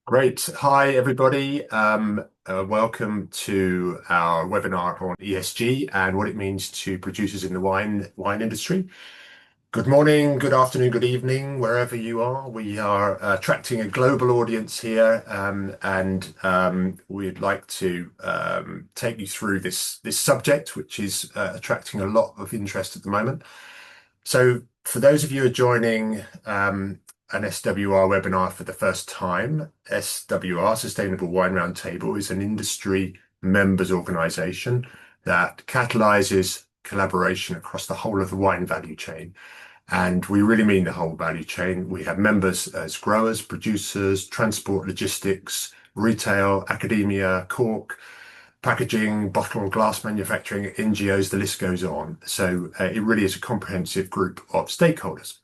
Great. Hi, everybody. Welcome to our webinar on ESG and what it means to producers in the wine industry. Good morning, good afternoon, good evening, wherever you are. We are attracting a global audience here, and we'd like to take you through this subject, which is attracting a lot of interest at the moment. So, for those of you who are joining an SWR webinar for the first time, SWR, Sustainable Wine Roundtable, is an industry members organisation that catalyses collaboration across the whole of the wine value chain. And we really mean the whole value chain. We have members as growers, producers, transport, logistics, retail, academia, cork, packaging, bottle and glass manufacturing, NGOs, the list goes on. So it really is a comprehensive group of stakeholders.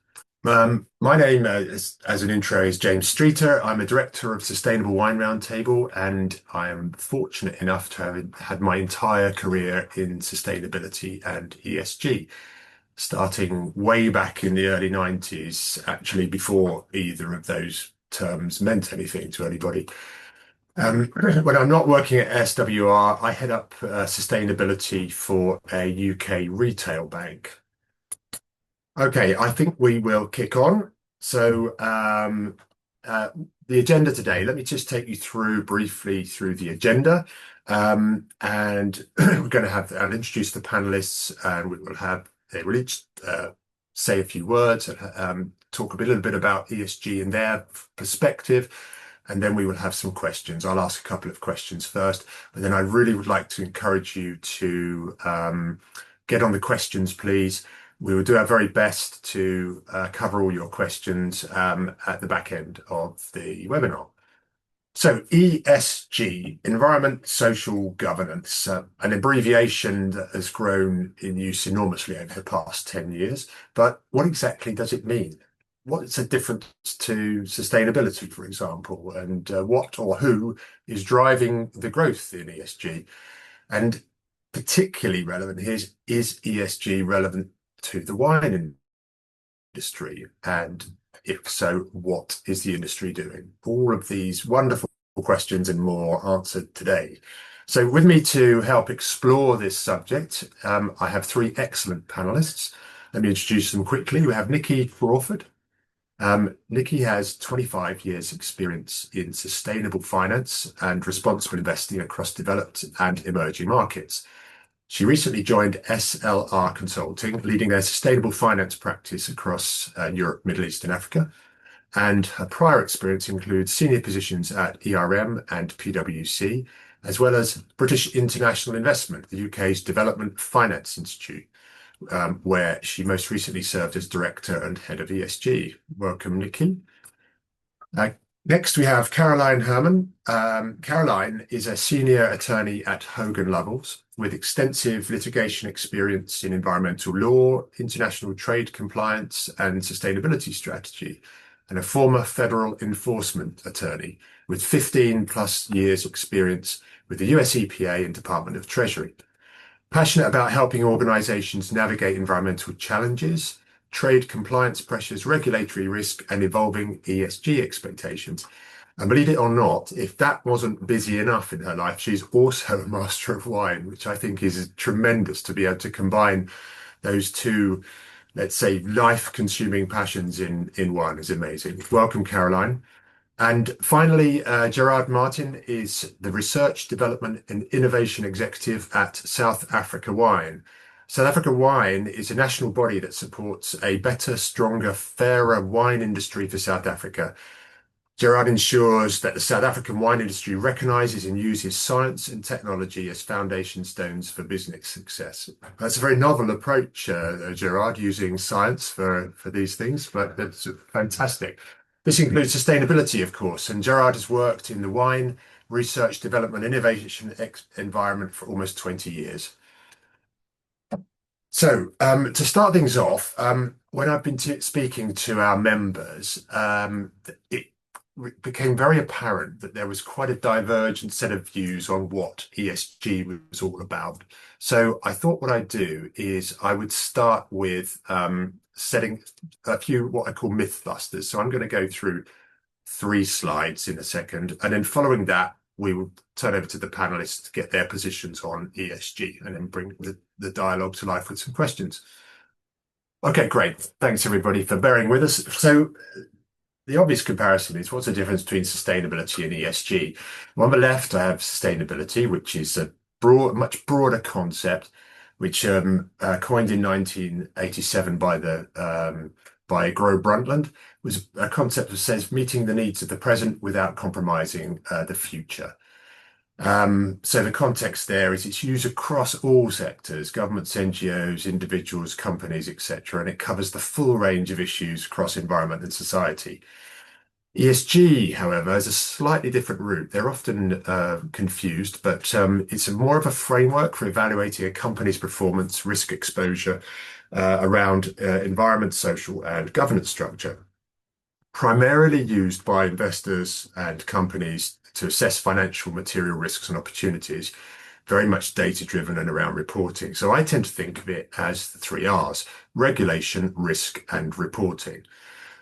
My name, as an intro, is James Streeter. I'm a director of Sustainable Wine Roundtable, and I am fortunate enough to have had my entire career in sustainability and ESG, starting way back in the early 90s, actually before either of those terms meant anything to anybody. When I'm not working at SWR, I head up sustainability for a UK retail bank. Okay, I think we will kick on. So the agenda today, let me just take you briefly through the agenda. And we're going to I'll introduce the panelists, and they will each say a few words, talk a little bit about ESG and their perspective, and then we will have some questions. I'll ask a couple of questions first, but then I really would like to encourage you to get on the questions, please. We will do our very best to cover all your questions at the back end of the webinar. So ESG, Environment, Social Governance, an abbreviation that has grown in use enormously over the past 10 years. But what exactly does it mean? What's the difference to sustainability, for example, and what or who is driving the growth in ESG? And particularly relevant here is ESG relevant to the wine industry? And if so, what is the industry doing? All of these wonderful questions and more answered today. So with me to help explore this subject, I have three excellent panelists. Let me introduce them quickly. We have Nicky Crawford. Nicky has 25 years experience in sustainable finance and responsible investing across developed and emerging markets. She recently joined SLR Consulting, leading their sustainable finance practice across Europe, Middle East, and Africa. And her prior experience includes senior positions at ERM and PwC, as well as British International Investment, the UK's Development Finance Institute, where she most recently served as director and head of ESG. Welcome, Nicky. Next, we have Caroline Hermann. Caroline is a senior attorney at Hogan Lovells with extensive litigation experience in environmental law, international trade compliance, and sustainability strategy, and a former federal enforcement attorney with 15 plus years experience with the US EPA and Department of Treasury. Passionate about helping organizations navigate environmental challenges, trade compliance pressures, regulatory risk, and evolving ESG expectations. And believe it or not, if that wasn't busy enough in her life, she's also a master of wine, which I think is tremendous to be able to combine those two, let's say, life-consuming passions in one is amazing. Welcome, Caroline. And finally, Gerard Martin is the Research, Development and Innovation Executive at South Africa Wine. South Africa Wine is a national body that supports a better, stronger, fairer wine industry for South Africa. Gerard ensures that the South African wine industry recognises and uses science and technology as foundation stones for business success. That's a very novel approach, Gerard, using science for these things, but that's fantastic. This includes sustainability, of course, and Gerard has worked in the wine research, development, innovation environment for almost 20 years. So to start things off, when I've been speaking to our members, it became very apparent that there was quite a divergent set of views on what ESG was all about. So I thought what I'd do is I would start with setting a few what I call myth busters. So I'm going to go through three slides in a second. And then following that, we will turn over to the panelists to get their positions on ESG and then bring the dialogue to life with some questions. Okay, great. Thanks everybody for bearing with us. So the obvious comparison is what's the difference between sustainability and ESG? On the left, I have sustainability, which is a much broader concept, which coined in 1987 by Gro Brundtland, was a concept that says meeting the needs of the present without compromising the future. So the context there is it's used across all sectors, governments, NGOs, individuals, companies, etc., and it covers the full range of issues across environment and society. ESG, however, is a slightly different route. They're often confused, but it's more of a framework for evaluating a company's performance, risk exposure around environment, social, and governance structure. Primarily used by investors and companies to assess financial material risks and opportunities, very much data-driven and around reporting. So I tend to think of it as the three R's: regulation, risk, and reporting.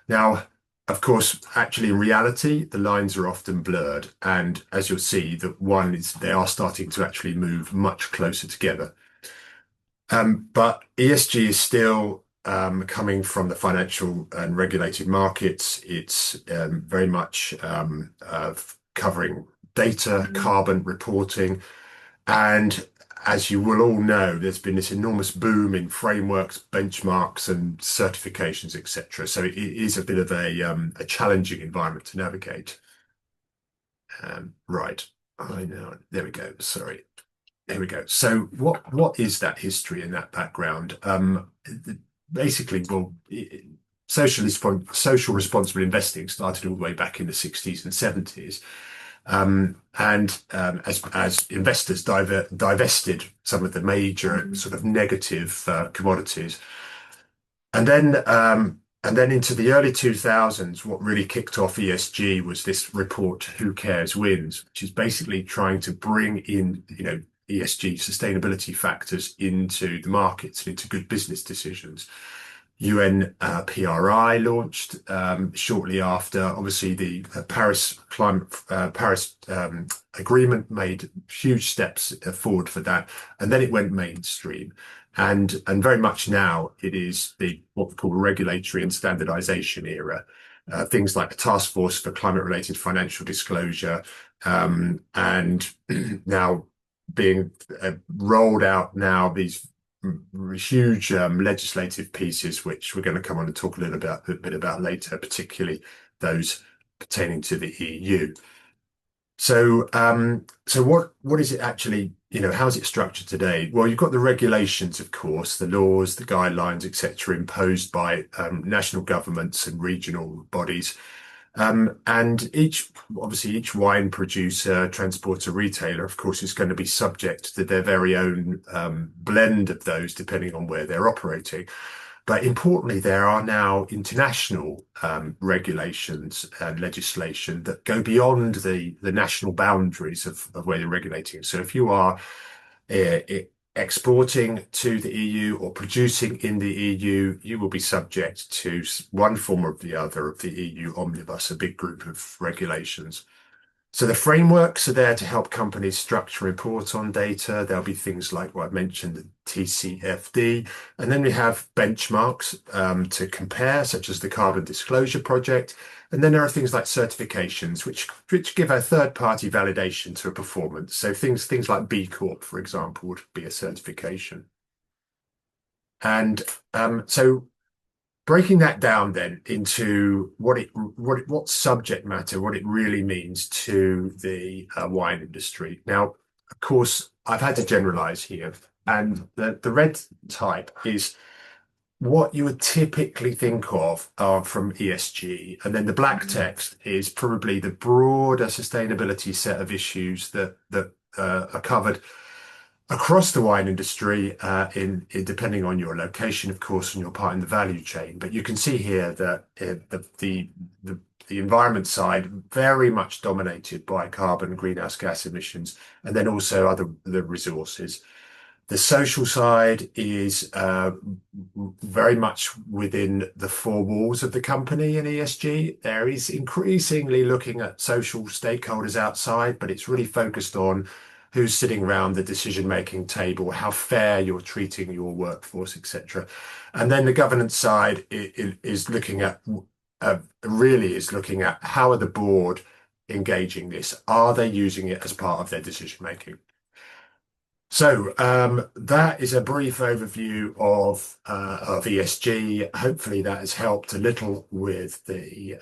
Now, of course, actually in reality, the lines are often blurred. And as you'll see, they are starting to actually move much closer together. But ESG is still coming from the financial and regulated markets. It's very much covering data, carbon reporting. And as you will all know, there's been this enormous boom in frameworks, benchmarks, and certifications, etc. So it is a bit of a challenging environment to navigate. Right, I know. There we go. Sorry. There we go. So what is that history and that background? Basically, well, social responsible investing started all the way back in the 60s and 70s. As investors divested some of the major sort of negative commodities, and then into the early 2000s, what really kicked off ESG was this report, Who Cares Wins, which is basically trying to bring in, ESG sustainability factors into the markets and into good business decisions. UN PRI launched shortly after. Obviously, the Paris Agreement made huge steps forward for that, and then it went mainstream. And very much now it is what we call regulatory and standardization era. Things like the Task Force for Climate-Related Financial Disclosure, and now being rolled out now these huge legislative pieces, which we're going to come on and talk a bit about later, particularly those pertaining to the EU. So what is it actually? How is it structured today? Well, you've got the regulations, of course, the laws, the guidelines, etc., imposed by national governments and regional bodies. And each wine producer, transporter, retailer, of course, is going to be subject to their very own blend of those, depending on where they're operating. But importantly, there are now international regulations and legislation that go beyond the national boundaries of where you're regulating. So if you are exporting to the EU or producing in the EU, you will be subject to one form or the other of the EU omnibus, a big group of regulations. So the frameworks are there to help companies structure and report on data. There'll be things like what I mentioned, the TCFD, and then we have benchmarks to compare, such as the Carbon Disclosure Project. And then there are things like certifications, which give a third-party validation to a performance. So things like B Corp, for example, would be a certification. And so breaking that down then into what subject matter, what it really means to the wine industry. Now, of course, I've had to generalize here, and the red type is what you would typically think of from ESG, and then the black text is probably the broader sustainability set of issues that are covered across the wine industry, in depending on your location, of course, and your part in the value chain. But you can see here that the environment side very much dominated by carbon and greenhouse gas emissions, and then also the resources. The social side is very much within the four walls of the company in ESG. There is increasingly looking at social stakeholders outside, but it's really focused on who's sitting around the decision-making table, how fair you're treating your workforce, etc. And then the governance side is looking at really is looking at how are the board engaging this? Are they using it as part of their decision-making? So that is a brief overview of ESG. Hopefully, that has helped a little with the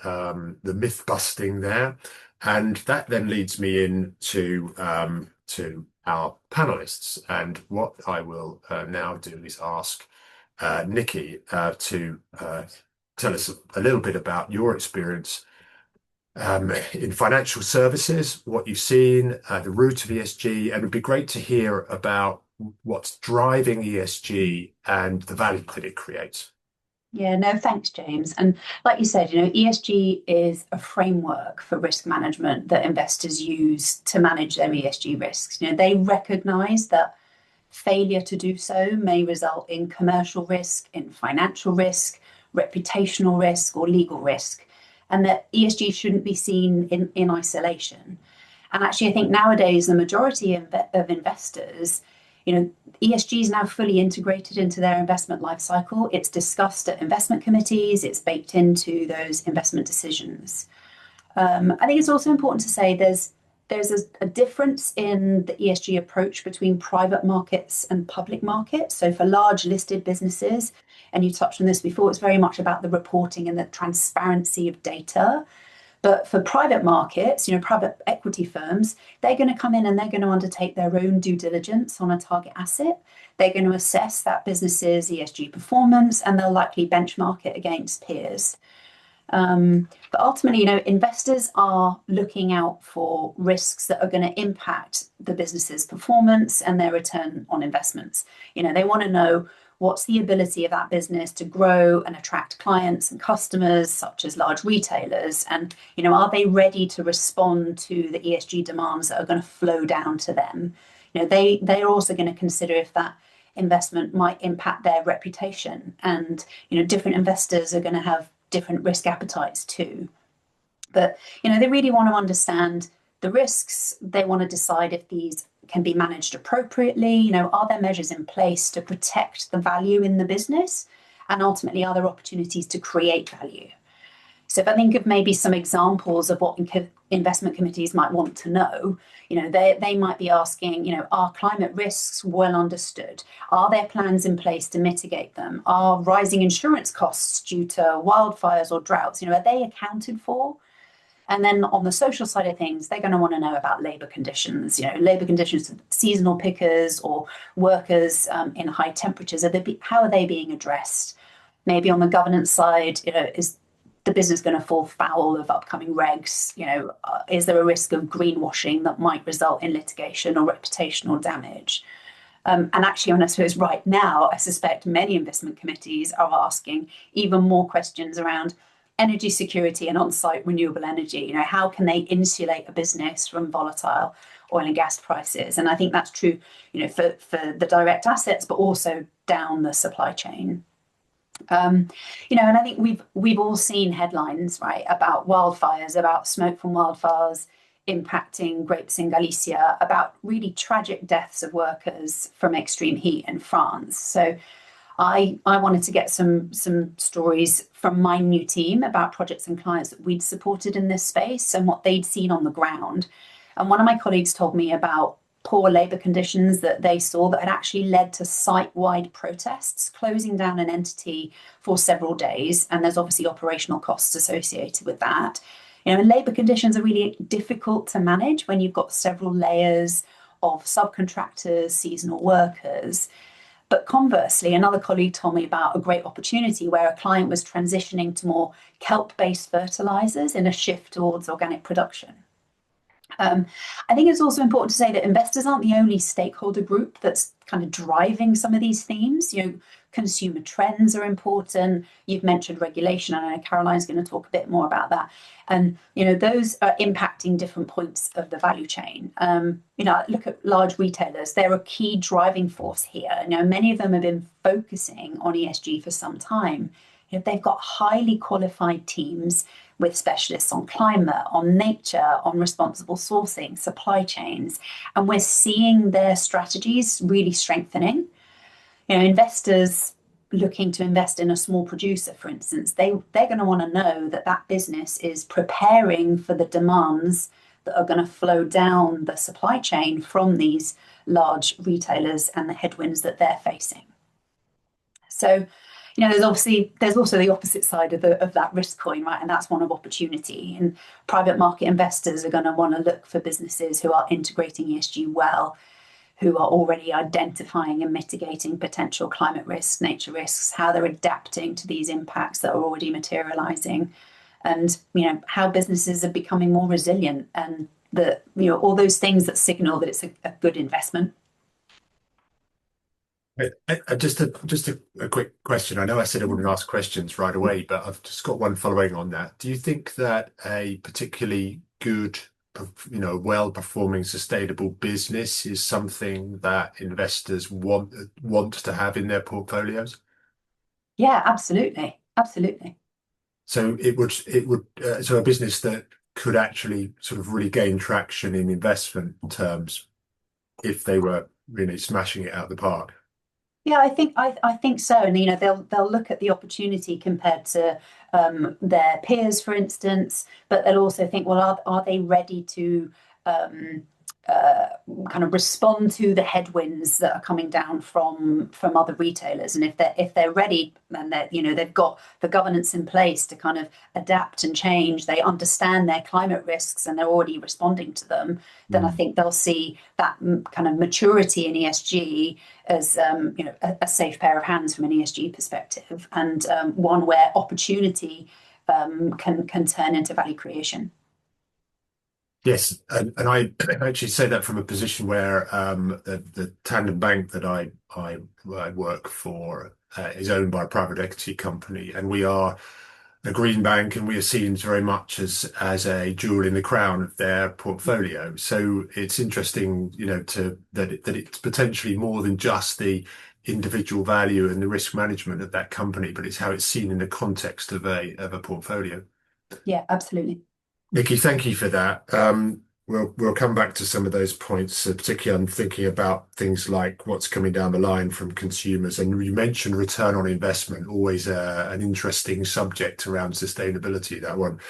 myth busting there, and that then leads me into to our panelists. And what I will now do is ask Nicky to tell us a little bit about your experience in financial services, what you've seen, the root of ESG, and it'd be great to hear about what's driving ESG and the value that it creates. Yeah, no, thanks, James. And like you said, ESG is a framework for risk management that investors use to manage their ESG risks. They recognize that failure to do so may result in commercial risk, in financial risk, reputational risk, or legal risk, and that ESG shouldn't be seen in isolation. And actually, I think nowadays the majority of investors, ESG is now fully integrated into their investment life cycle. It's discussed at investment committees. It's baked into those investment decisions. I think it's also important to say there's a difference in the ESG approach between private markets and public markets. So for large listed businesses, and you touched on this before, it's very much about the reporting and the transparency of data. But for private markets, private equity firms, they're going to come in and they're going to undertake their own due diligence on a target asset. They're going to assess that business's ESG performance, and they'll likely benchmark it against peers. But ultimately, investors are looking out for risks that are going to impact the business's performance and their return on investments. They want to know what's the ability of that business to grow and attract clients and customers, such as large retailers, and are they ready to respond to the ESG demands that are going to flow down to them? They are also going to consider if that investment might impact their reputation, and different investors are going to have different risk appetites too. But they really want to understand the risks. They want to decide if these can be managed appropriately. Are there measures in place to protect the value in the business? And ultimately, are there opportunities to create value? So if I think of maybe some examples of what investment committees might want to know, they might be asking, are climate risks well understood? Are there plans in place to mitigate them? Are rising insurance costs due to wildfires or droughts, are they accounted for? And then on the social side of things, they're going to want to know about labour conditions, labour conditions of seasonal pickers or workers in high temperatures. How are they being addressed? Maybe on the governance side, is the business going to fall foul of upcoming regs? Is there a risk of greenwashing that might result in litigation or reputational damage? And actually, I suppose right now, I suspect many investment committees are asking even more questions around energy security and on-site renewable energy. How can they insulate a business from volatile oil and gas prices? And I think that's true, for the direct assets, but also down the supply chain. And I think we've all seen headlines, right, about wildfires, about smoke from wildfires impacting grapes in Galicia, about really tragic deaths of workers from extreme heat in France. So I wanted to get some stories from my new team about projects and clients that we'd supported in this space and what they'd seen on the ground. And one of my colleagues told me about poor labour conditions that they saw that had actually led to site-wide protests, closing down an entity for several days. And there's obviously operational costs associated with that. Labour conditions are really difficult to manage when you've got several layers of subcontractors, seasonal workers. But conversely, another colleague told me about a great opportunity where a client was transitioning to more kelp-based fertilizers in a shift towards organic production. Um, I think it's also important to say that investors aren't the only stakeholder group that's kind of driving some of these themes. Consumer trends are important. You've mentioned regulation, and I know Caroline's going to talk a bit more about that. And those are impacting different points of the value chain. Look at large retailers; they're a key driving force here. Many of them have been focusing on ESG for some time. They've got highly qualified teams with specialists on climate, on nature, on responsible sourcing, supply chains, and we're seeing their strategies really strengthening. Investors looking to invest in a small producer, for instance, they're going to want to know that that business is preparing for the demands that are going to flow down the supply chain from these large retailers and the headwinds that they're facing. So, there's also the opposite side of that risk coin, right? And that's one of opportunity. And private market investors are going to want to look for businesses who are integrating ESG well, who are already identifying and mitigating potential climate risks, nature risks, how they're adapting to these impacts that are already materializing, and how businesses are becoming more resilient, and all those things that signal that it's a good investment. Just a quick question. I know I said I wouldn't ask questions right away, but I've just got one following on that. Do you think that a particularly good, well-performing, sustainable business is something that investors want to have in their portfolios? Yeah, absolutely, absolutely. So so a business that could actually sort of really gain traction in investment terms if they were really smashing it out the park. Yeah, I think so. And they'll look at the opportunity compared to their peers, for instance, but they'll also think, well, are they ready to um, uh, kind of respond to the headwinds that are coming down from other retailers? And if they're ready, and they've got the governance in place to kind of adapt and change, they understand their climate risks and they're already responding to them, then I think they'll see that kind of maturity in ESG as a safe pair of hands from an ESG perspective, and one where opportunity can turn into value creation. Yes, and I actually say that from a position where the Tandem Bank that I work for is owned by a private equity company, and we are a green bank, and we are seen very much as a jewel in the crown of their portfolio. So it's interesting, that it's potentially more than just the individual value and the risk management of that company, but it's how it's seen in the context of a portfolio. Yeah, absolutely. Nicky, thank you for that. We'll come back to some of those points, particularly I'm thinking about things like what's coming down the line from consumers. And you mentioned return on investment, always an interesting subject around sustainability, that one.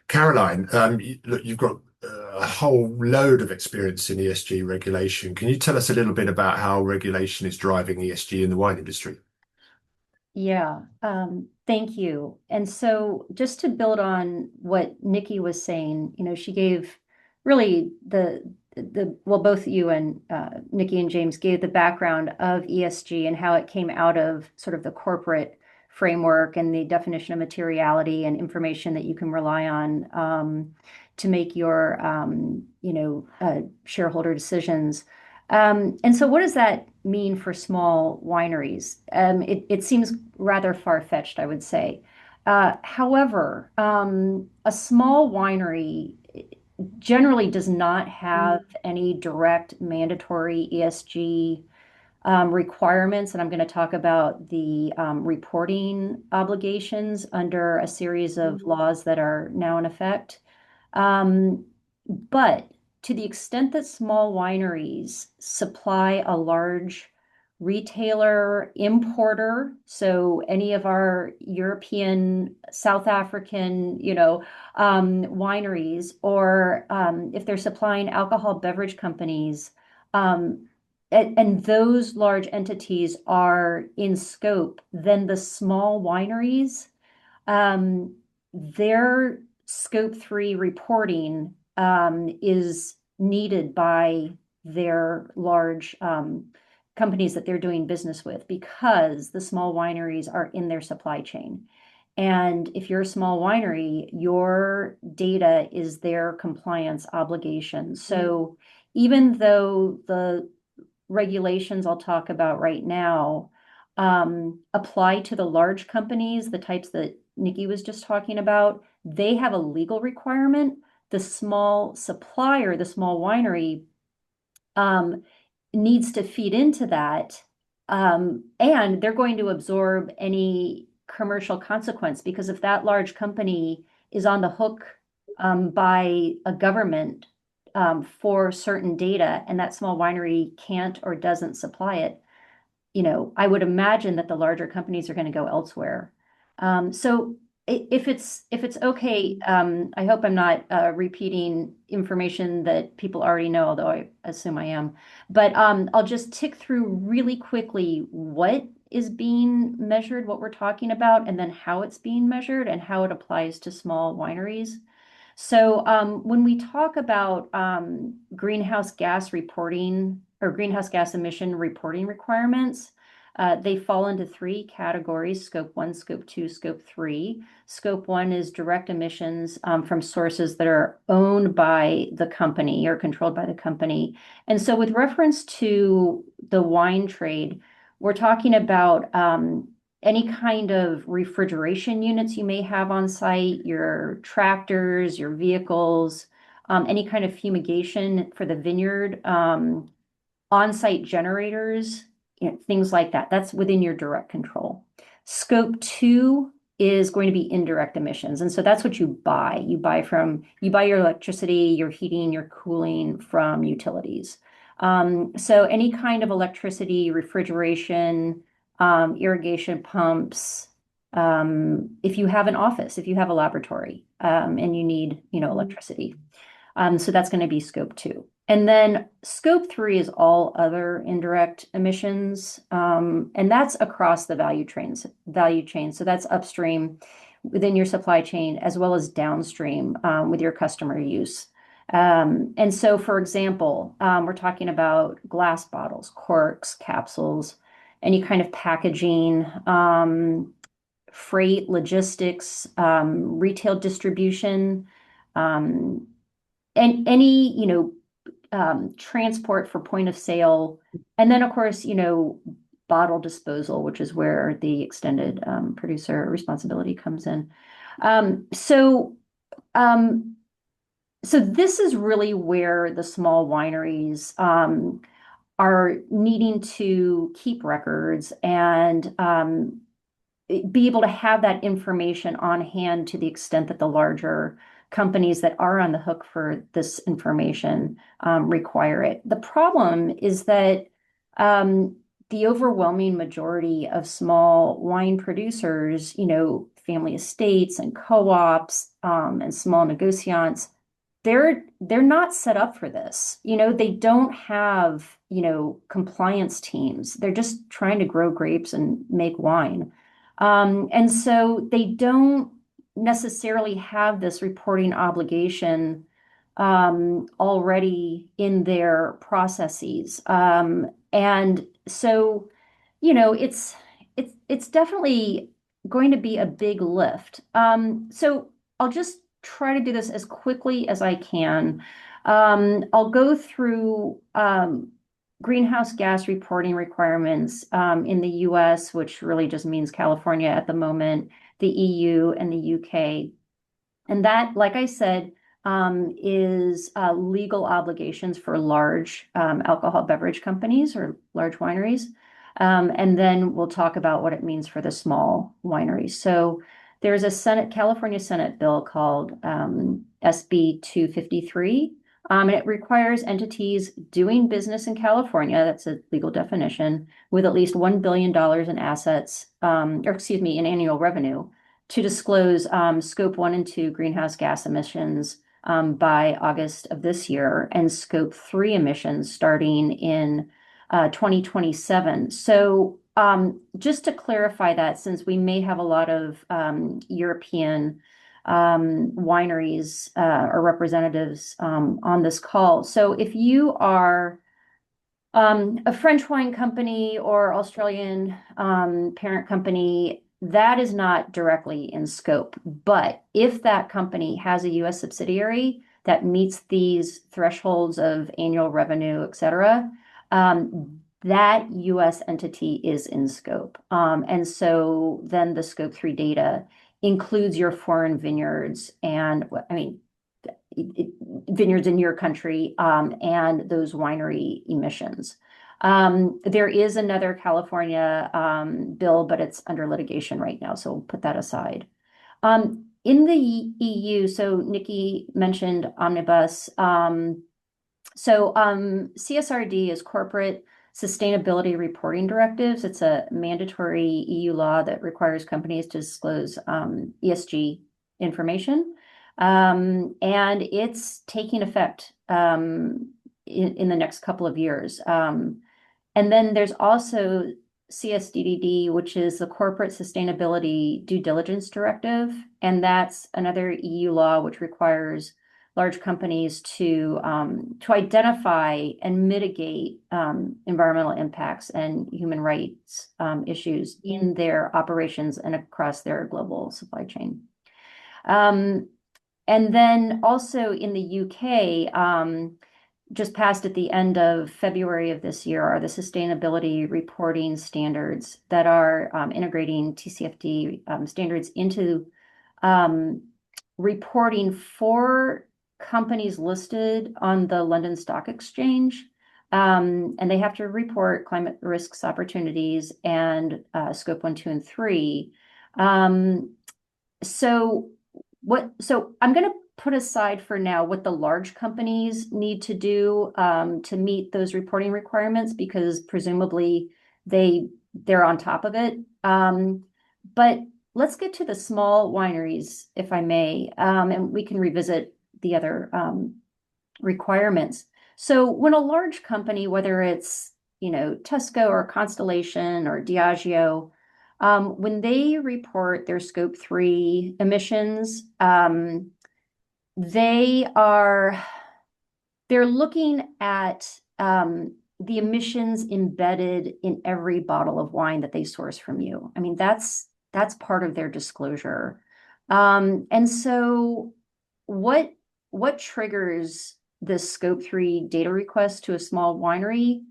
Caroline, look, you've got a whole load of experience in ESG regulation. Can you tell us a little bit about how regulation is driving ESG in the wine industry? Yeah, thank you. And so just to build on what Nicky was saying, she gave really well, both you and Nicky and James gave the background of ESG and how it came out of sort of the corporate framework and the definition of materiality and information that you can rely on to make your, shareholder decisions. And so what does that mean for small wineries? It seems rather far-fetched, I would say. However, a small winery generally does not have any direct mandatory ESG requirements, and I'm going to talk about the reporting obligations under a series of laws that are now in effect. But to the extent that small wineries supply a large retailer, importer, so any of our European, South African, wineries, or if they're supplying alcohol beverage companies, and those large entities are in scope, then the small wineries, their Scope 3 reporting is needed by their large companies that they're doing business with, because the small wineries are in their supply chain. And if you're a small winery, your data is their compliance obligation. So even though the regulations I'll talk about right now apply to the large companies, the types that Nikki was just talking about, they have a legal requirement. The small supplier, the small winery, needs to feed into that. And they're going to absorb any commercial consequence, because if that large company is on the hook by a government for certain data and that small winery can't or doesn't supply it, I would imagine that the larger companies are going to go elsewhere. So if it's okay, I hope I'm not repeating information that people already know, although I assume I am. But I'll just tick through really quickly what is being measured, what we're talking about, and then how it's being measured and how it applies to small wineries. So when we talk about greenhouse gas reporting or greenhouse gas emission reporting requirements, they fall into three categories: Scope 1, Scope 2, Scope 3. Scope 1 is direct emissions from sources that are owned by the company or controlled by the company. And so with reference to the wine trade, we're talking about any kind of refrigeration units you may have on site, your tractors, your vehicles, any kind of fumigation for the vineyard, on-site generators, things like that. That's within your direct control. Scope 2 is going to be indirect emissions. And so that's what you buy. You buy your electricity, your heating, your cooling from utilities. So any kind of electricity, refrigeration, irrigation pumps, if you have an office, if you have a laboratory, and you need, electricity. So that's going to be Scope 2. And then Scope 3 is all other indirect emissions, and that's across the value chain. So that's upstream within your supply chain as well as downstream with your customer use. And so, for example, we're talking about glass bottles, corks, capsules, any kind of packaging, freight, logistics, retail distribution, and any, transport for point of sale. And then, of course, bottle disposal, which is where the extended producer responsibility comes in. So this is really where the small wineries are needing to keep records and be able to have that information on hand to the extent that the larger companies that are on the hook for this information require it. The problem is that the overwhelming majority of small wine producers, family estates and co-ops and small negociants, they're not set up for this. They don't have, compliance teams. They're just trying to grow grapes and make wine. And so they don't necessarily have this reporting obligation already in their processes. And so, it's definitely going to be a big lift. So I'll just try to do this as quickly as I can. I'll go through greenhouse gas reporting requirements in the US, which really just means California at the moment, the EU and the UK. And that, like I said, is legal obligations for large alcohol beverage companies or large wineries. And then we'll talk about what it means for the small wineries. So there's a California Senate bill called SB 253. And it requires entities doing business in California, that's a legal definition, with at least $1 billion in assets, in annual revenue, to disclose Scope 1 and 2 greenhouse gas emissions by August of this year, and Scope 3 emissions starting in 2027. So just to clarify that, since we may have a lot of European wineries or representatives on this call. So if you are a French wine company or Australian parent company, that is not directly in scope. But if that company has a US subsidiary that meets these thresholds of annual revenue, et cetera, that US entity is in scope. And so then the scope 3 data includes your foreign vineyards and, I mean, vineyards in your country, and those winery emissions. There is another California bill, but it's under litigation right now, so we'll put that aside. In the EU, so Nicky mentioned omnibus. CSRD is Corporate Sustainability Reporting Directives. It's a mandatory EU law that requires companies to disclose ESG information. And it's taking effect in the next couple of years. And then there's also CSDDD, which is the Corporate Sustainability Due Diligence Directive. And that's another EU law which requires large companies to identify and mitigate environmental impacts and human rights issues in their operations and across their global supply chain. And then also in the UK, just passed at the end of February of this year are the sustainability reporting standards that are integrating TCFD standards into reporting for companies listed on the London Stock Exchange. And they have to report climate risks, opportunities, and scope 1, 2, and 3. So I'm going to put aside for now what the large companies need to do to meet those reporting requirements, because presumably they're on top of it. But let's get to the small wineries, if I may, and we can revisit the other requirements. So when a large company, whether it's Tesco or Constellation or Diageo, when they report their scope 3 emissions, they're looking at the emissions embedded in every bottle of wine that they source from you. I mean, that's part of their disclosure. And so what triggers this scope 3 data request to a small winery?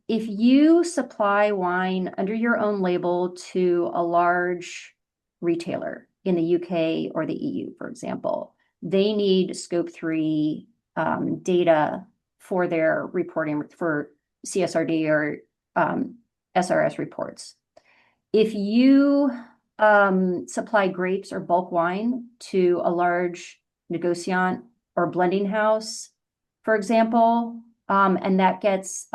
If you supply wine under your own label to a large retailer in the UK or the EU, for example, they need scope 3 data for their reporting for CSRD or SRS reports. If you supply grapes or bulk wine to a large negociant or blending house, for example, and that gets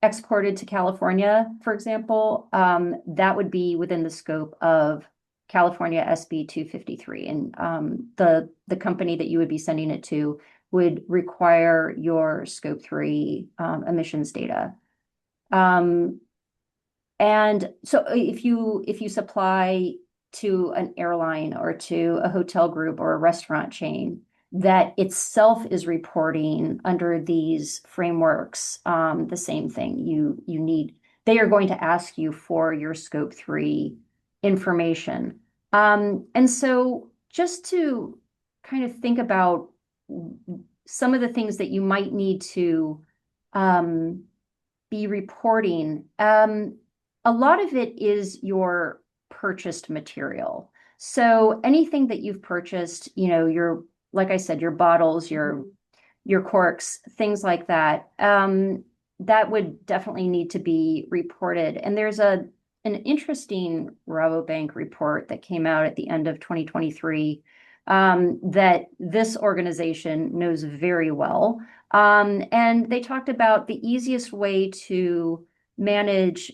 exported to California, for example, that would be within the scope of California SB 253. And the company that you would be sending it to would require your scope 3 emissions data. And so if you supply to an airline or to a hotel group or a restaurant chain that itself is reporting under these frameworks, the same thing, they are going to ask you for your scope 3 information. And so just to kind of think about some of the things that you might need to be reporting, a lot of it is your purchased material. So anything that you've purchased, like I said, your bottles, your corks, things like that, that would definitely need to be reported. And there's an interesting Rabobank report that came out at the end of 2023 that this organization knows very well. And they talked about the easiest way to manage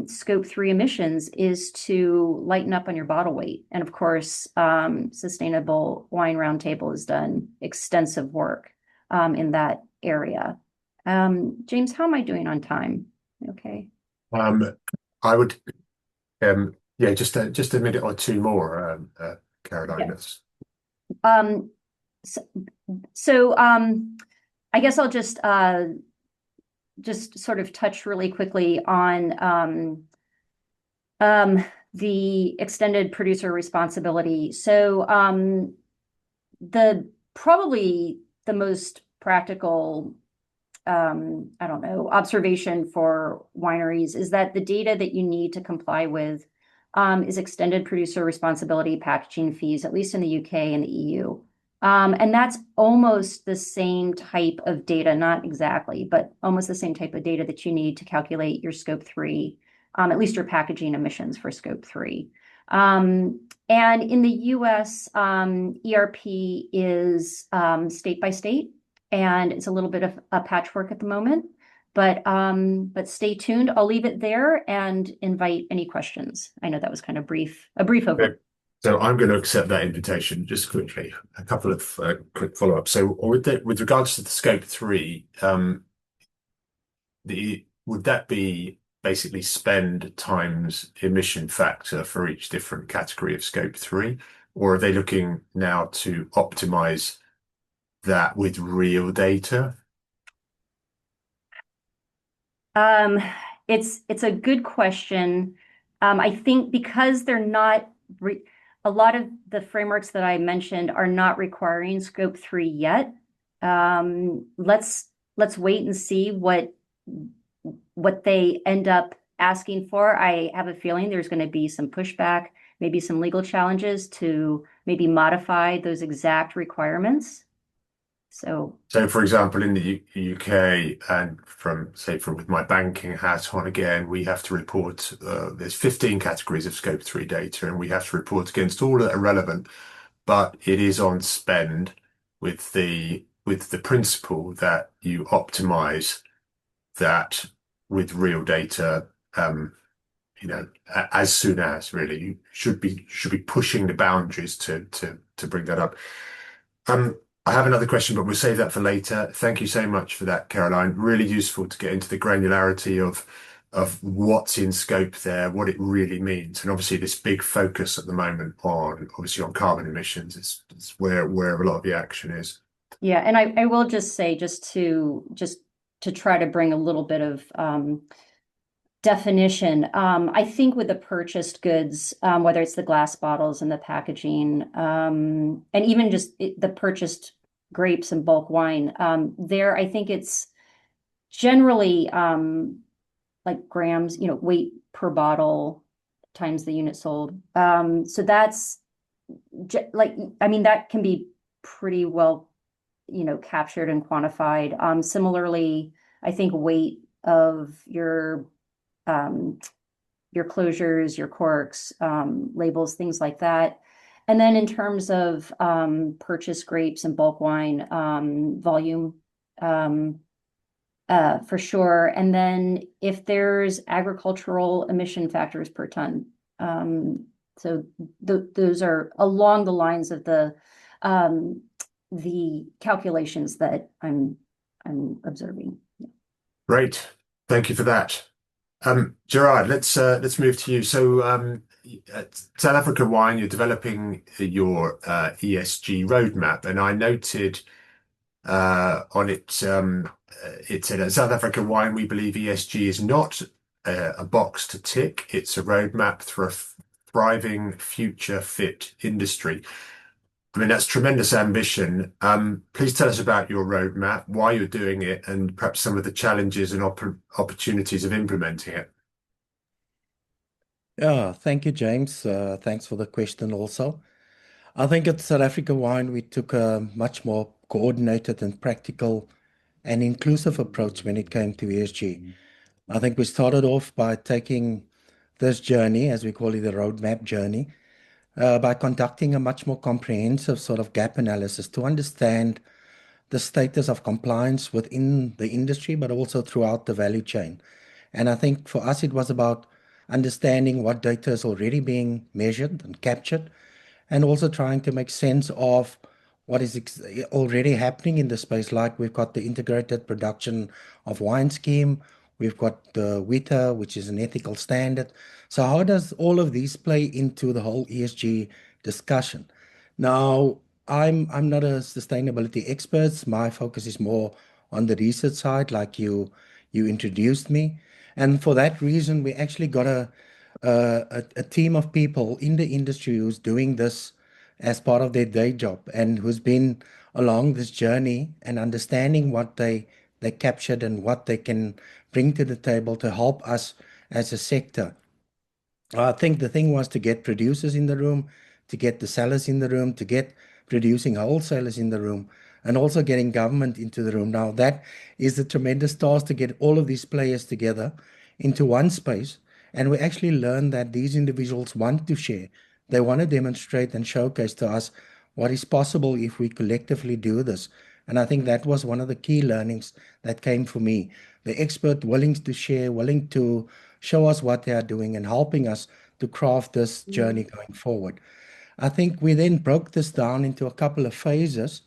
scope 3 emissions is to lighten up on your bottle weight. And of course, Sustainable Wine Roundtable has done extensive work in that area. James, how am I doing on time? Okay. I would, just a minute or two more, Caroline. Yeah. So I guess I'll just sort of touch really quickly on the extended producer responsibility. So probably the most practical I don't know, observation for wineries is that the data that you need to comply with is extended producer responsibility packaging fees, at least in the UK and the EU. And that's almost the same type of data, not exactly, but almost the same type of data that you need to calculate your scope 3, at least your packaging emissions for scope 3. And in the US, ERP is state by state, and it's a little bit of a patchwork at the moment. But stay tuned. I'll leave it there and invite any questions. I know that was kind of a brief overview. Okay. So I'm going to accept that invitation just quickly. A couple of quick follow-ups. So with regards to the scope 3, would that be basically spend times emission factor for each different category of scope 3? Or are they looking now to optimize that with real data? It's a good question. I think because they're not a lot of the frameworks that I mentioned are not requiring scope 3 yet. Let's wait and see what they end up asking for. I have a feeling there's going to be some pushback, maybe some legal challenges to maybe modify those exact requirements. So for example, in the UK, and from with my banking hat on again, we have to report, there's 15 categories of scope 3 data, and we have to report against all that are relevant, but it is on spend with the principle that you optimize that with real data, as soon as really you should be pushing the boundaries to bring that up. I have another question, but we'll save that for later. Thank you so much for that, Caroline. Really useful to get into the granularity of what's in scope there, what it really means. And obviously this big focus at the moment on carbon emissions is where a lot of the action is. Yeah, and I will just say, just to try to bring a little bit of definition. I think with the purchased goods, whether it's the glass bottles and the packaging, and even just the purchased grapes and bulk wine, I think it's generally like grams, weight per bottle times the unit sold. So that's that can be pretty well, captured and quantified. Similarly, I think weight of your closures, your corks, labels, things like that. And then in terms of purchased grapes and bulk wine, volume, for sure. And then if there's agricultural emission factors per ton. So those are along the lines of the calculations that I'm observing. Great. Thank you for that. Gerard, let's move to you. So at South Africa Wine, you're developing your ESG roadmap, and I noted on it said at South Africa Wine, we believe ESG is not a box to tick; it's a roadmap for a thriving, future fit industry. I mean, that's tremendous ambition. Please tell us about your roadmap, why you're doing it, and perhaps some of the challenges and opportunities of implementing it. Yeah, thank you, James. Thanks for the question also. I think at South Africa Wine, we took a much more coordinated and practical and inclusive approach when it came to ESG. I think we started off by taking this journey, as we call it, the roadmap journey, by conducting a much more comprehensive sort of gap analysis to understand the status of compliance within the industry, but also throughout the value chain. And I think for us, it was about understanding what data is already being measured and captured, and also trying to make sense of what is already happening in the space. Like we've got the integrated production of wine scheme, we've got the WITA, which is an ethical standard. So how does all of these play into the whole ESG discussion? Now, I'm not a sustainability expert. My focus is more on the research side, like you introduced me. And for that reason, we actually got a a team of people in the industry who's doing this as part of their day job and who's been along this journey and understanding what they captured and what they can bring to the table to help us as a sector. I think the thing was to get producers in the room, to get the sellers in the room, to get producing wholesalers in the room, and also getting government into the room. Now, that is a tremendous task to get all of these players together into one space. And we actually learned that these individuals want to share. They want to demonstrate and showcase to us what is possible if we collectively do this. And I think that was one of the key learnings that came for me. The expert willing to share, willing to show us what they are doing and helping us to craft this journey going forward. I think we then broke this down into a couple of phases.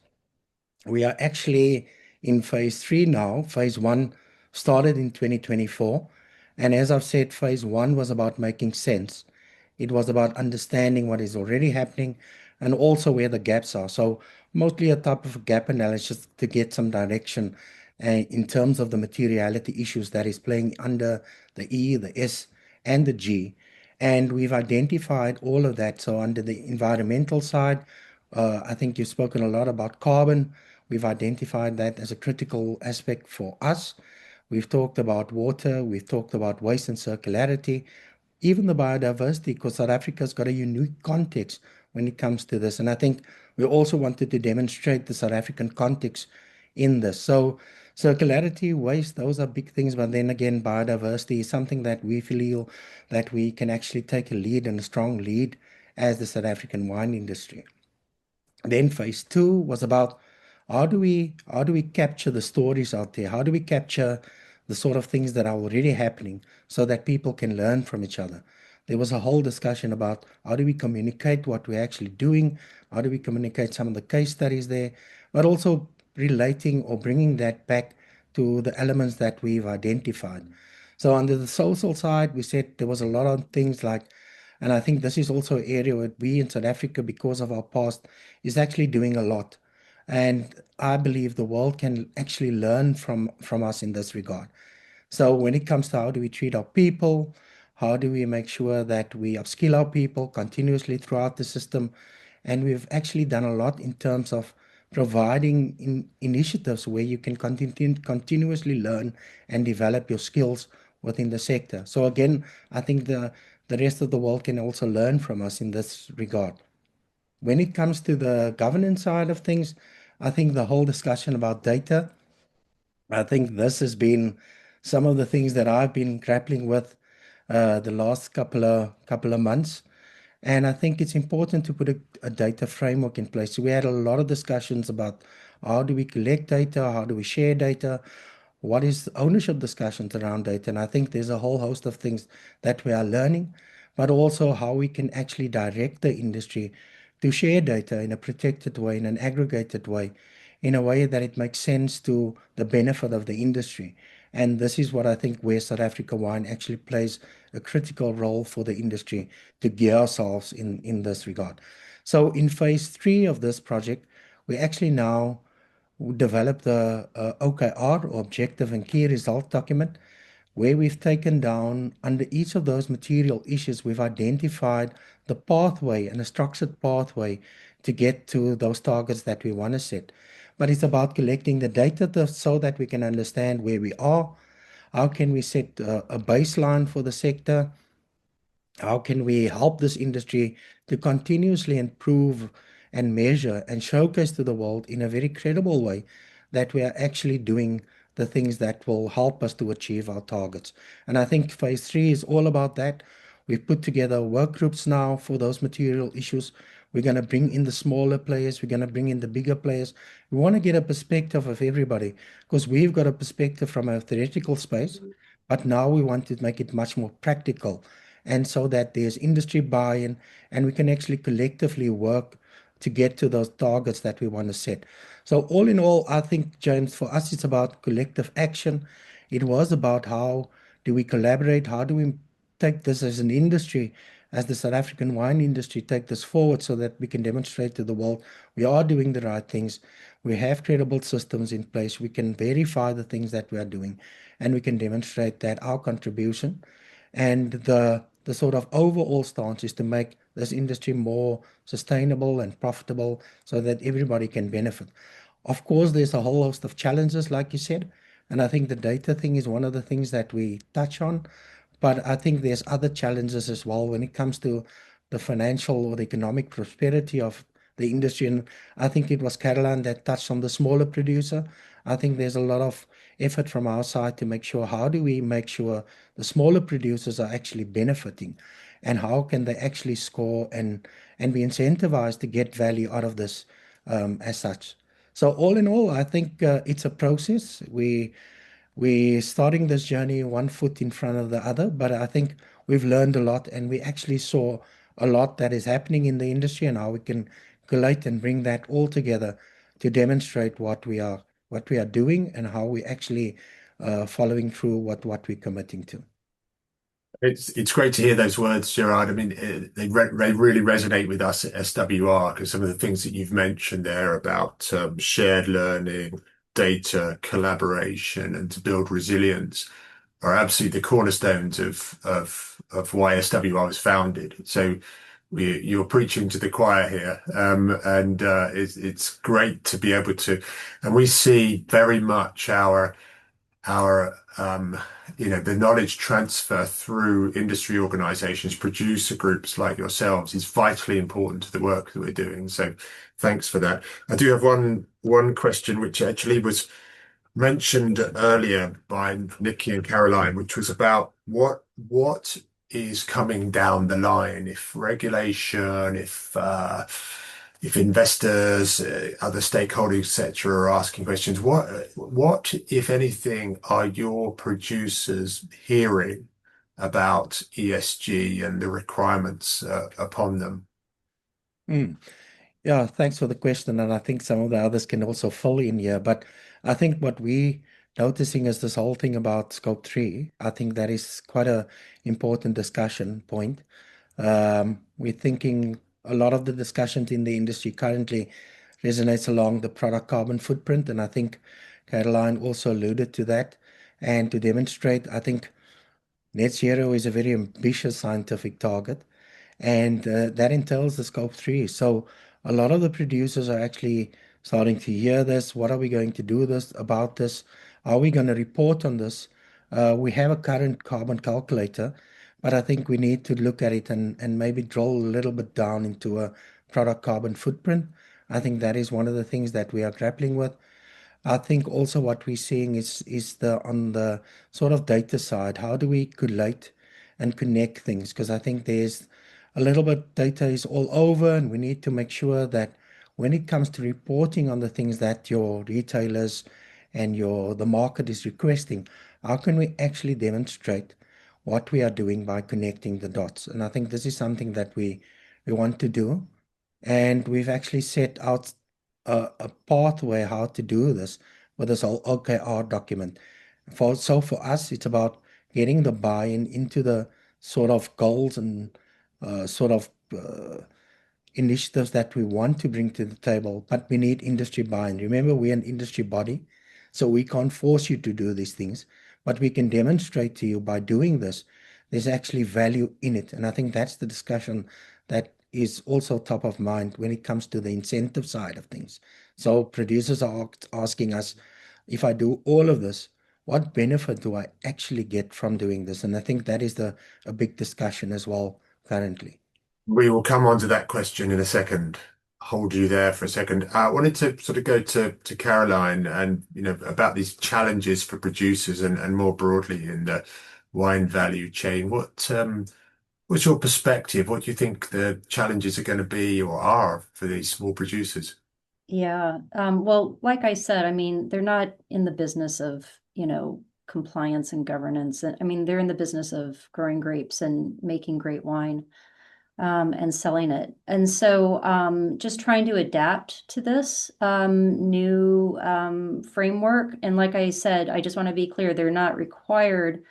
We are actually in phase 3 now. Phase 1 started in 2024. And as I've said, phase 1 was about making sense. It was about understanding what is already happening and also where the gaps are. So mostly a type of gap analysis to get some direction in terms of the materiality issues that is playing under the E, the S, and the G. And we've identified all of that. So under the environmental side, I think you've spoken a lot about carbon. We've identified that as a critical aspect for us. We've talked about water. We've talked about waste and circularity, even the biodiversity, because South Africa's got a unique context when it comes to this. And I think we also wanted to demonstrate the South African context in this. So circularity, waste, those are big things. But then again, biodiversity is something that we feel that we can actually take a lead and a strong lead as the South African wine industry. Then phase 2 was about how do we capture the stories out there? How do we capture the sort of things that are already happening so that people can learn from each other? There was a whole discussion about how do we communicate what we're actually doing? How do we communicate some of the case studies there? But also relating or bringing that back to the elements that we've identified. So under the social side, we said there was a lot of things like, and I think this is also an area where we in South Africa, because of our past, is actually doing a lot. And I believe the world can actually learn from us in this regard. So when it comes to how do we treat our people, how do we make sure that we upskill our people continuously throughout the system? And we've actually done a lot in terms of providing initiatives where you can continuously learn and develop your skills within the sector. So again, I think the rest of the world can also learn from us in this regard. When it comes to the governance side of things, I think the whole discussion about data, I think this has been some of the things that I've been grappling with the last couple of months. And I think it's important to put a data framework in place. So we had a lot of discussions about how do we collect data, how do we share data, what is ownership discussions around data. And I think there's a whole host of things that we are learning, but also how we can actually direct the industry to share data in a protected way, in an aggregated way, in a way that it makes sense to the benefit of the industry. And this is what I think where South Africa Wine actually plays a critical role for the industry to gear ourselves in this regard. So in phase 3 of this project, we actually now developed the OKR, or Objective and Key Result document, where we've taken down under each of those material issues, we've identified the pathway and a structured pathway to get to those targets that we want to set. But it's about collecting the data so that we can understand where we are, how can we set a baseline for the sector, how can we help this industry to continuously improve and measure and showcase to the world in a very credible way that we are actually doing the things that will help us to achieve our targets. And I think phase 3 is all about that. We've put together work groups now for those material issues. We're going to bring in the smaller players. We're going to bring in the bigger players. We want to get a perspective of everybody because we've got a perspective from a theoretical space, but now we want to make it much more practical, and so that there's industry buy-in and we can actually collectively work to get to those targets that we want to set. So all in all, I think, James, for us, it's about collective action. It was about how do we collaborate? How do we take this as an industry, as the South African wine industry, take this forward so that we can demonstrate to the world we are doing the right things. We have credible systems in place. We can verify the things that we are doing, and we can demonstrate that our contribution and the the sort of overall stance is to make this industry more sustainable and profitable so that everybody can benefit. Of course, there's a whole host of challenges, like you said, and I think the data thing is one of the things that we touch on. But I think there's other challenges as well when it comes to the financial or the economic prosperity of the industry. And I think it was Caroline that touched on the smaller producer. I think there's a lot of effort from our side to make sure how do we make sure the smaller producers are actually benefiting, and how can they actually score and be incentivized to get value out of this as such. So all in all, I think it's a process. We're starting this journey one foot in front of the other, but I think we've learned a lot, and we actually saw a lot that is happening in the industry and how we can collate and bring that all together to demonstrate what we are doing and how we actually following through what we're committing to. It's great to hear those words, Gerard. I mean, they really resonate with us at SWR, because some of the things that you've mentioned there about shared learning, data, collaboration, and to build resilience are absolutely the cornerstones of why SWR was founded. So you're preaching to the choir here, and it's great to be able to, and we see very much our the knowledge transfer through industry organizations, producer groups like yourselves, is vitally important to the work that we're doing. So thanks for that. I do have one question which actually was mentioned earlier by Nicky and Caroline, which was about what is coming down the line, if regulation, if investors, other stakeholders, etc., are asking questions. What, if anything, are your producers hearing about ESG and the requirements upon them? Yeah, thanks for the question. And I think some of the others can also fill in here. But I think what we noticing is this whole thing about scope 3. I think that is quite a important discussion point. We're thinking a lot of the discussions in the industry currently resonates along the product carbon footprint. And I think Caroline also alluded to that. And to demonstrate, I think net zero is a very ambitious scientific target, and that entails the scope 3. So a lot of the producers are actually starting to hear this. What are we going to do about this? Are we going to report on this? We have a current carbon calculator, but I think we need to look at it and maybe drill a little bit down into a product carbon footprint. I think that is one of the things that we are grappling with. I think also what we're seeing is on the sort of data side, how do we collate and connect things? Because I think there's a little bit data is all over, and we need to make sure that when it comes to reporting on the things that your retailers and the market is requesting, how can we actually demonstrate what we are doing by connecting the dots? And I think this is something that we want to do. And we've actually set out a pathway how to do this with this whole OKR document. So for us, it's about getting the buy-in into the sort of goals and sort of initiatives that we want to bring to the table, but we need industry buy-in. Remember, we're an industry body, so we can't force you to do these things, but we can demonstrate to you by doing this, there's actually value in it. And I think that's the discussion that is also top of mind when it comes to the incentive side of things. So producers are asking us, if I do all of this, what benefit do I actually get from doing this? And I think that is a big discussion as well currently. We will come on to that question in a second. Hold you there for a second. I wanted to sort of go to Caroline and about these challenges for producers and more broadly in the wine value chain. What's your perspective? What do you think the challenges are going to be or are for these small producers? Yeah. Well, like I said, I mean, they're not in the business of, compliance and governance. I mean, they're in the business of growing grapes and making great wine, and selling it. And so just trying to adapt to this new framework. And like I said, I just want to be clear, they're not required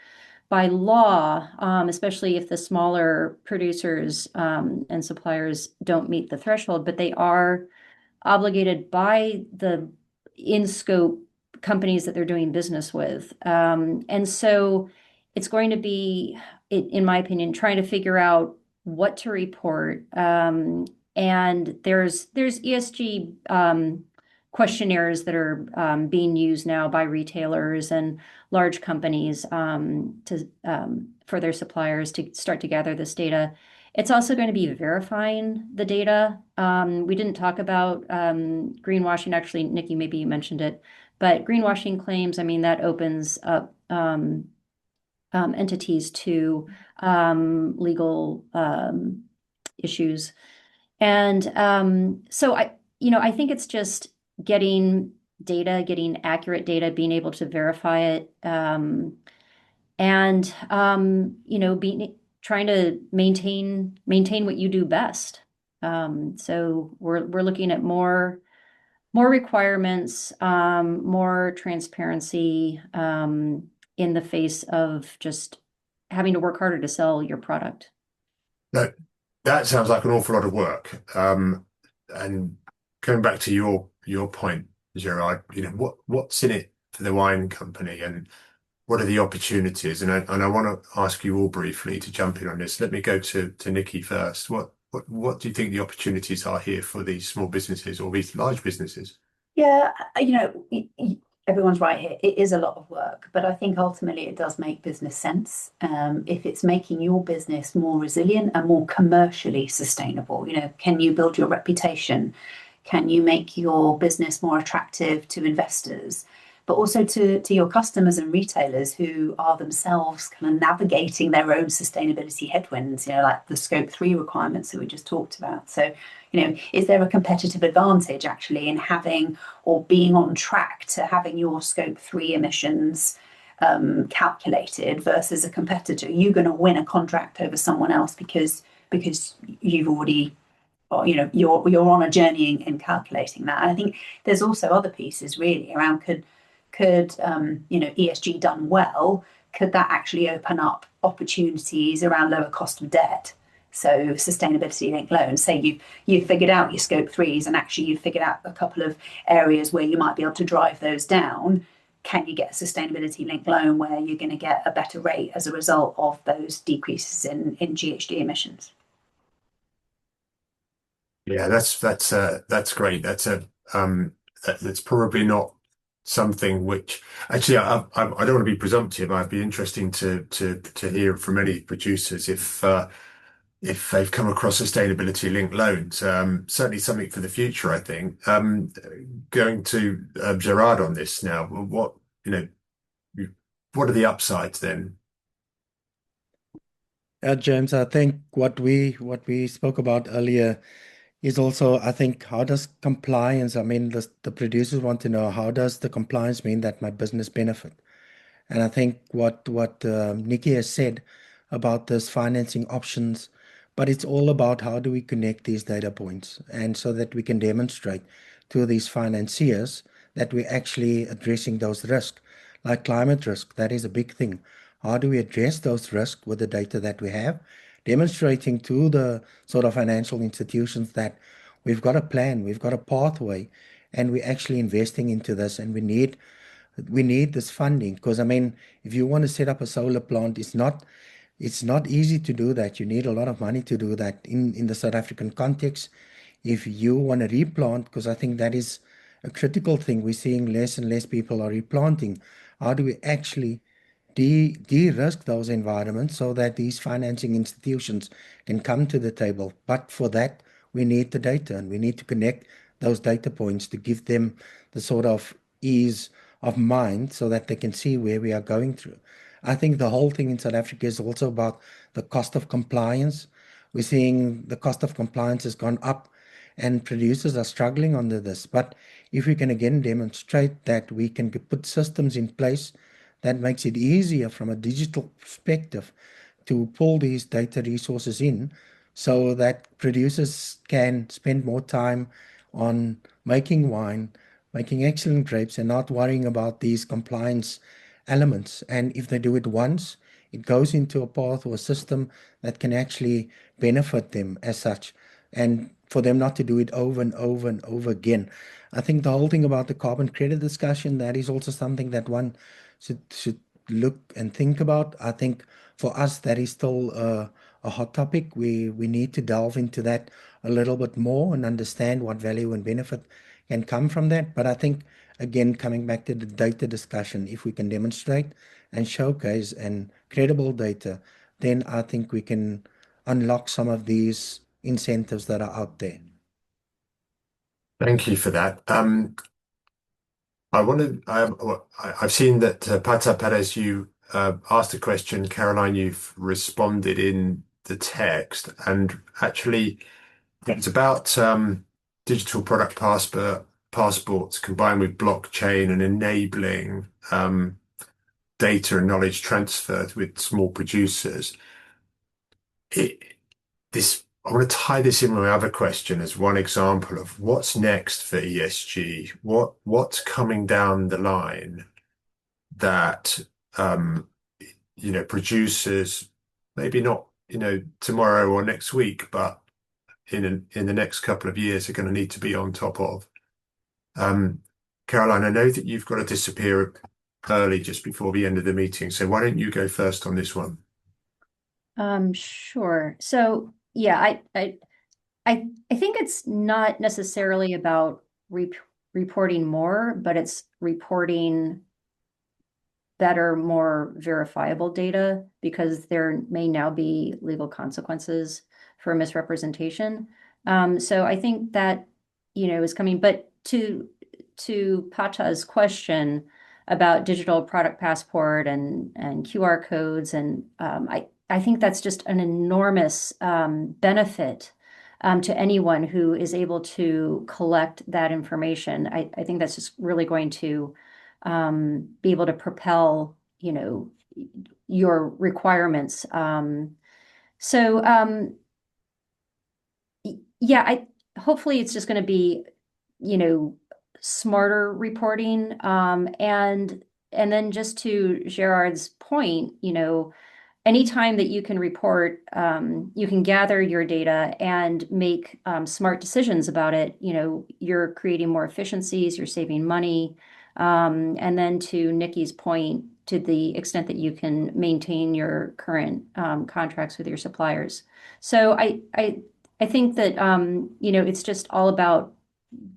by law, especially if the smaller producers and suppliers don't meet the threshold, but they are obligated by the in-scope companies that they're doing business with. And so it's going to be, in my opinion, trying to figure out what to report. And there's ESG questionnaires that are being used now by retailers and large companies for their suppliers to start to gather this data. It's also going to be verifying the data. We didn't talk about greenwashing. Actually, Nicky, maybe you mentioned it, but greenwashing claims, I mean, that opens up entities to legal issues. And so I think it's just getting data, getting accurate data, being able to verify it, and trying to maintain what you do best. So we're looking at more requirements, more transparency in the face of just having to work harder to sell your product. That sounds like an awful lot of work. And going back to your point, Gerard, what's in it for the wine company, and what are the opportunities? And I want to ask you all briefly to jump in on this. Let me go to Nicky first. What do you think the opportunities are here for these small businesses or these large businesses? Yeah, everyone's right here. It is a lot of work, but I think ultimately it does make business sense. If it's making your business more resilient and more commercially sustainable, can you build your reputation? Can you make your business more attractive to investors, but also to your customers and retailers who are themselves kind of navigating their own sustainability headwinds, like the Scope 3 requirements that we just talked about. So, is there a competitive advantage actually in having or being on track to having your Scope 3 emissions calculated versus a competitor? Are you going to win a contract over someone else because you've already, or you're on a journey in calculating that? And I think there's also other pieces really around could ESG done well, could that actually open up opportunities around lower cost of debt? So sustainability linked loans, say you've figured out your Scope 3s and actually you've figured out a couple of areas where you might be able to drive those down. Can you get a sustainability linked loan where you're going to get a better rate as a result of those decreases in GHG emissions? Yeah, that's great. That's probably not something which actually I don't want to be presumptive. I'd be interesting to hear from any producers if they've come across sustainability linked loans. Certainly something for the future, I think. Going to Gerard on this now. What are the upsides then? James, I think what we spoke about earlier is also, I think, how does compliance, I mean, the producers want to know, how does the compliance mean that my business benefit? And I think what Nicky has said about this financing options, but it's all about how do we connect these data points, and so that we can demonstrate to these financiers that we're actually addressing those risks, like climate risk. That is a big thing. How do we address those risks with the data that we have, demonstrating to the sort of financial institutions that we've got a plan, we've got a pathway, and we're actually investing into this, and we need this funding. Because I mean, if you want to set up a solar plant, it's not easy to do that. You need a lot of money to do that in the South African context. If you want to replant, because I think that is a critical thing, we're seeing less and less people are replanting. How do we actually de-risk those environments so that these financing institutions can come to the table? But for that, we need the data, and we need to connect those data points to give them the sort of ease of mind so that they can see where we are going through. I think the whole thing in South Africa is also about the cost of compliance. We're seeing the cost of compliance has gone up, and producers are struggling under this. But if we can again demonstrate that we can put systems in place that makes it easier from a digital perspective to pull these data resources in, so that producers can spend more time on making wine, making excellent grapes, and not worrying about these compliance elements. And if they do it once, it goes into a path or a system that can actually benefit them as such, and for them not to do it over and over and over again. I think the whole thing about the carbon credit discussion, that is also something that one should look and think about. I think for us, that is still a hot topic. We need to delve into that a little bit more and understand what value and benefit can come from that. But I think, again, coming back to the data discussion, if we can demonstrate and showcase and credible data, then I think we can unlock some of these incentives that are out there. Thank you for that. I've seen that Pata Perez, you asked a question. Caroline, you've responded in the text, and actually it's about digital product passports combined with blockchain and enabling data and knowledge transfer with small producers. I want to tie this in with my other question as one example of what's next for ESG. What's coming down the line that producers, maybe not tomorrow or next week, but in the next couple of years are going to need to be on top of. Caroline, I know that you've got to disappear early just before the end of the meeting, so why don't you go first on this one? Sure. So yeah, I think it's not necessarily about reporting more, but it's reporting better, more verifiable data, because there may now be legal consequences for misrepresentation. So I think that is coming. But to Pata's question about digital product passport and QR codes, and I think that's just an enormous benefit to anyone who is able to collect that information. I think that's just really going to be able to propel, your requirements. Hopefully it's just going to be, smarter reporting. And then just to Gerard's point, anytime that you can report, you can gather your data and make smart decisions about it. You're creating more efficiencies, you're saving money. And then to Nicky's point, to the extent that you can maintain your current contracts with your suppliers. So I think that, it's just all about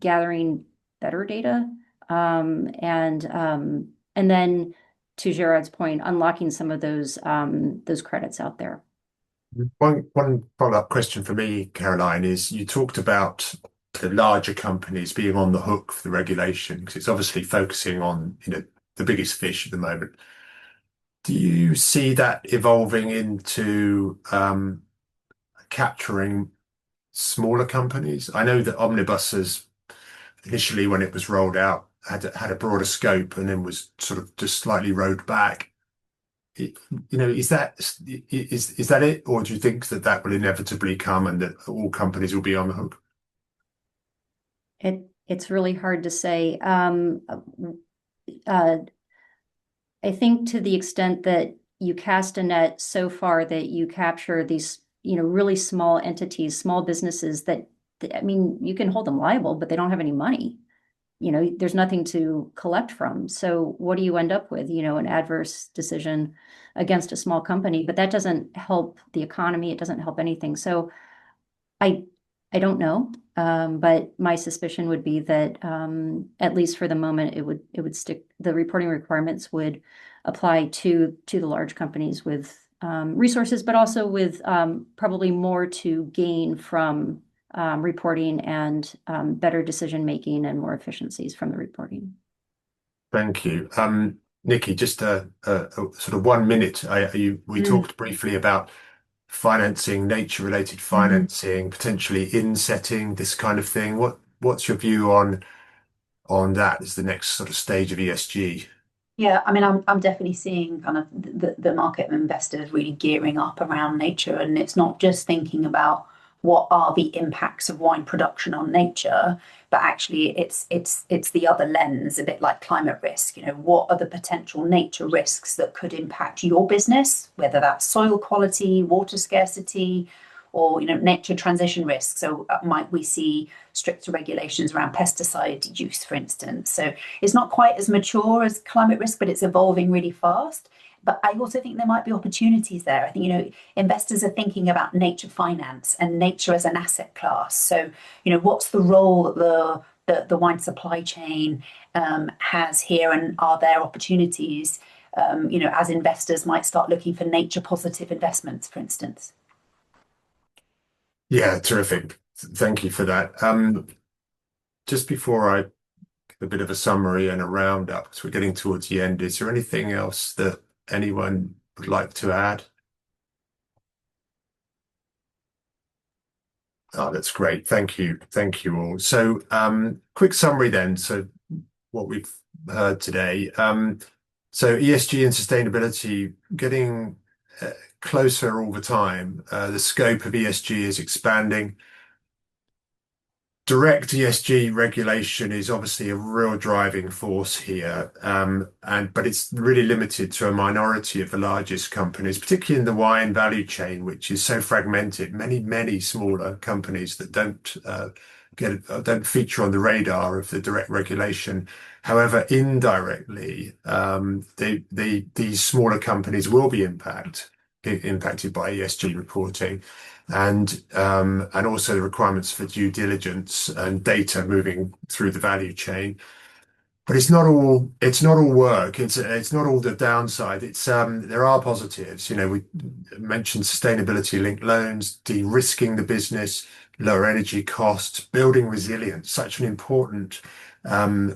gathering better data. And then to Gerard's point, unlocking some of those credits out there. One follow-up question for me, Caroline, is you talked about the larger companies being on the hook for the regulation, because it's obviously focusing on, the biggest fish at the moment. Do you see that evolving into capturing smaller companies? I know that omnibuses initially, when it was rolled out, had a broader scope and then was sort of just slightly rowed back. Is that it, or do you think that will inevitably come and that all companies will be on the hook? It's really hard to say. I think to the extent that you cast a net so far that you capture these, really small entities, small businesses that, you can hold them liable, but they don't have any money. There's nothing to collect from. So what do you end up with? An adverse decision against a small company, but that doesn't help the economy. It doesn't help anything. So I don't know, but my suspicion would be that at least for the moment, it would stick. The reporting requirements would apply to the large companies with resources, but also with probably more to gain from reporting and better decision making and more efficiencies from the reporting. Thank you. Nicky, just a sort of 1 minute. We talked briefly about financing, nature-related financing, potentially insetting, this kind of thing. What's your view on that as the next sort of stage of ESG? Yeah, I'm definitely seeing kind of the market of investors really gearing up around nature, and it's not just thinking about what are the impacts of wine production on nature, but actually it's the other lens, a bit like climate risk. What are the potential nature risks that could impact your business, whether that's soil quality, water scarcity, or nature transition risks. So might we see stricter regulations around pesticide use, for instance? So it's not quite as mature as climate risk, but it's evolving really fast. But I also think there might be opportunities there. I think, investors are thinking about nature finance and nature as an asset class. So, what's the role that the wine supply chain has here, and are there opportunities, as investors might start looking for nature positive investments, for instance? Yeah, terrific. Thank you for that. Just before I give a bit of a summary and a roundup, because we're getting towards the end, is there anything else that anyone would like to add? Oh, that's great. Thank you. Thank you all. So, quick summary then. So, what we've heard today. So, ESG and sustainability getting closer all the time. The scope of ESG is expanding. Direct ESG regulation is obviously a real driving force here, but it's really limited to a minority of the largest companies, particularly in the wine value chain, which is so fragmented. Many smaller companies that don't feature on the radar of the direct regulation. However, indirectly, these smaller companies will be impacted by ESG reporting. And also the requirements for due diligence and data moving through the value chain. But it's not all work. It's not all the downside. There are positives. We mentioned sustainability linked loans, de-risking the business, lower energy costs, building resilience, such an important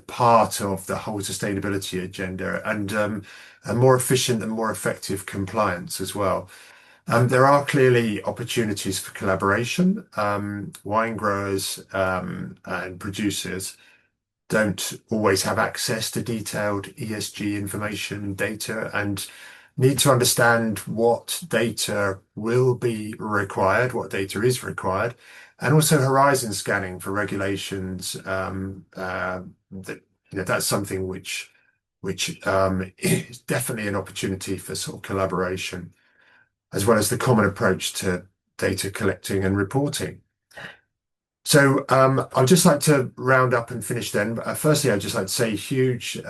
part of the whole sustainability agenda, and a more efficient and more effective compliance as well. There are clearly opportunities for collaboration. Wine growers and producers don't always have access to detailed ESG information and data, and need to understand what data will be required, what data is required, and also horizon scanning for regulations. That's something which is definitely an opportunity for sort of collaboration, as well as the common approach to data collecting and reporting. So I'd just like to round up and finish then. Firstly, I'd just like to say huge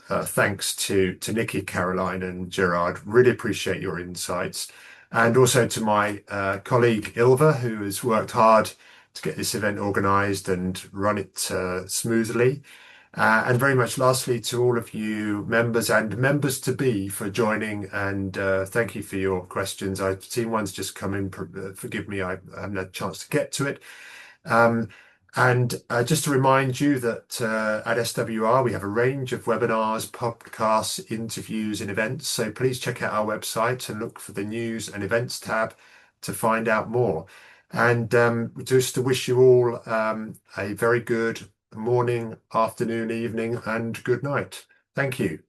thanks to Nicky, Caroline, and Gerard. Really appreciate your insights. And also to my colleague Ilva, who has worked hard to get this event organised and run it smoothly. And very much lastly to all of you members and members to be for joining, and thank you for your questions. I've seen one's just come in, forgive me, I haven't had a chance to get to it. And just to remind you that at SWR we have a range of webinars, podcasts, interviews and events, so please check out our website and look for the news and events tab to find out more. And just to wish you all a very good morning, afternoon, evening, and good night. Thank you.